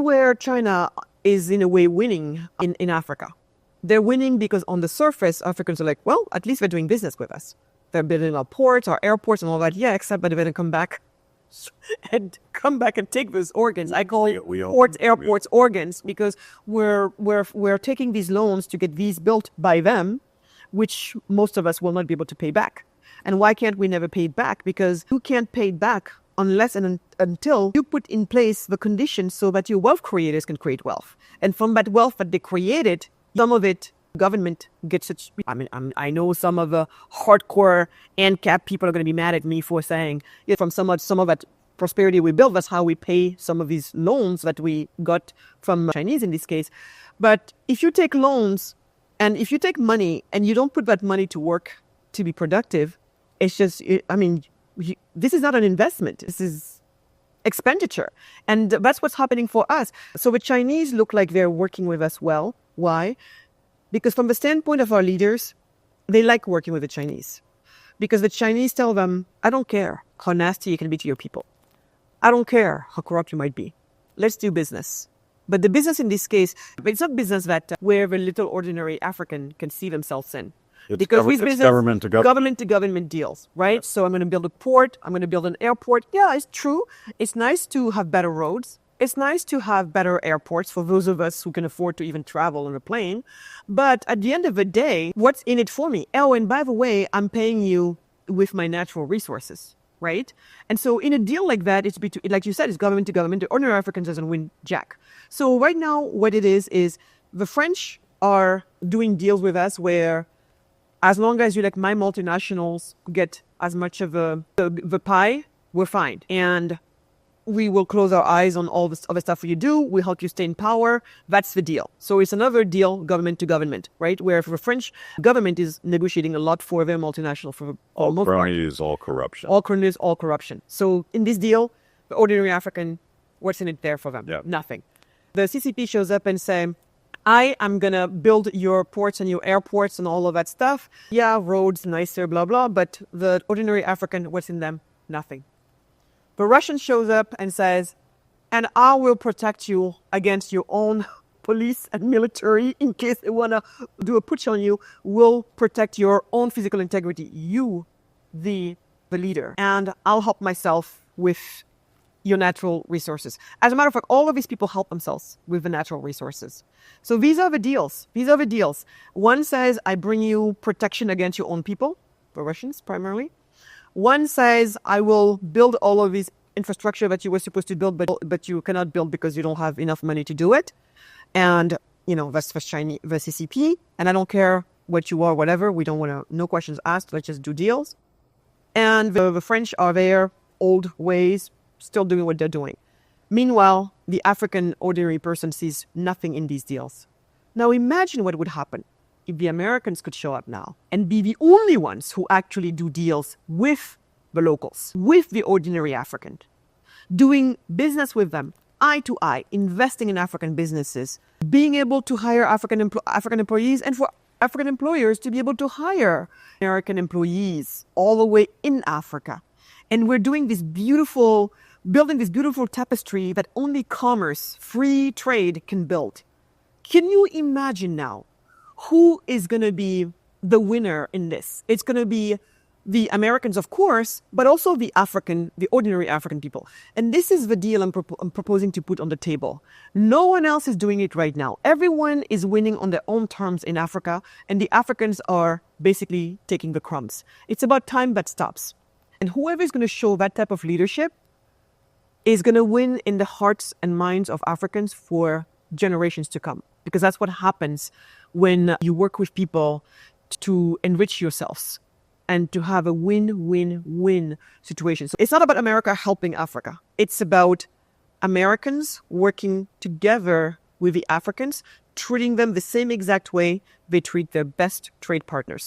where China is in a way winning in Africa. They're winning because on the surface, Africans are like, well, at least they're doing business with us. They're building our ports, our airports and all that. Yeah, except that they're going to come back and take those organs. I call it ports, airports, organs, because we're taking these loans to get these built by them, which most of us will not be able to pay back. And why can't we never pay it back? Because you can't pay it back unless and until you put in place the conditions so that your wealth creators can create wealth. And from that wealth that they created, some of it, government gets it. I know some of the hardcore ANCAP people are going to be mad at me for saying, yeah, from some of that prosperity we built, that's how we pay some of these loans that we got from Chinese in this case. But if you take loans and if you take money and you don't put that money to work to be productive, it's just, this is not an investment. This is expenditure. And that's what's happening for us. So the Chinese look like they're working with us well. Why? Because from the standpoint of our leaders, they like working with the Chinese. Because the Chinese tell them, I don't care how nasty you can be to your people. I don't care how corrupt you might be. Let's do business. But the business in this case, it's not business that where the little ordinary African can see themselves in. Because it's government to government deals, right? Yeah. So I'm going to build a port. I'm going to build an airport. Yeah, it's true. It's nice to have better roads. It's nice to have better airports for those of us who can afford to even travel on a plane. But at the end of the day, what's in it for me? Oh, and by the way, I'm paying you with my natural resources, right? And so in a deal like that, it's like you said, it's government to government. The ordinary Africans doesn't win jack. So right now, what it is the French are doing deals with us where as long as you like my multinationals get as much of the pie, we're fine. And we will close our eyes on all this other stuff you do. We help you stay in power. That's the deal. So it's another deal, government to government, right? Where the French government is negotiating a lot for their multinational. For all crony is all corruption. All crony is all corruption. So in this deal, the ordinary African, what's in it there for them? Yeah. Nothing. The CCP shows up and say, I am going to build your ports and your airports and all of that stuff. Yeah, roads, nicer, blah, blah. But the ordinary African, what's in them? Nothing. The Russian shows up and says, and I will protect you against your own police and military in case they want to do a putsch on you. We'll protect your own physical integrity. You, the leader. And I'll help myself with your natural resources. As a matter of fact, all of these people help themselves with the natural resources. So these are the deals. These are the deals. One says, I bring you protection against your own people, the Russians primarily. One says, I will build all of this infrastructure that you were supposed to build, but you cannot build because you don't have enough money to do it. And, that's the Chinese, the CCP. And I don't care what you are, whatever. We don't want to, no questions asked. Let's just do deals. And the French are their old ways, still doing what they're doing. Meanwhile, the African ordinary person sees nothing in these deals. Now imagine what would happen if the Americans could show up now and be the only ones who actually do deals with the locals, with the ordinary African, doing business with them, eye to eye, investing in African businesses, being able to hire African employees, and for African employers to be able to hire American employees all the way in Africa. And we're doing building this beautiful tapestry that only commerce, free trade can build. Can you imagine now who is going to be the winner in this? It's going to be the Americans, of course, but also the ordinary African people. And this is the deal I'm proposing to put on the table. No one else is doing it right now. Everyone is winning on their own terms in Africa, and the Africans are basically taking the crumbs. It's about time that stops. And whoever is going to show that type of leadership is going to win in the hearts and minds of Africans for generations to come. Because that's what happens when you work with people to enrich yourselves and to have a win-win-win situation. So it's not about America helping Africa. It's about Americans working together with the Africans, treating them the same exact way they treat their best trade partners.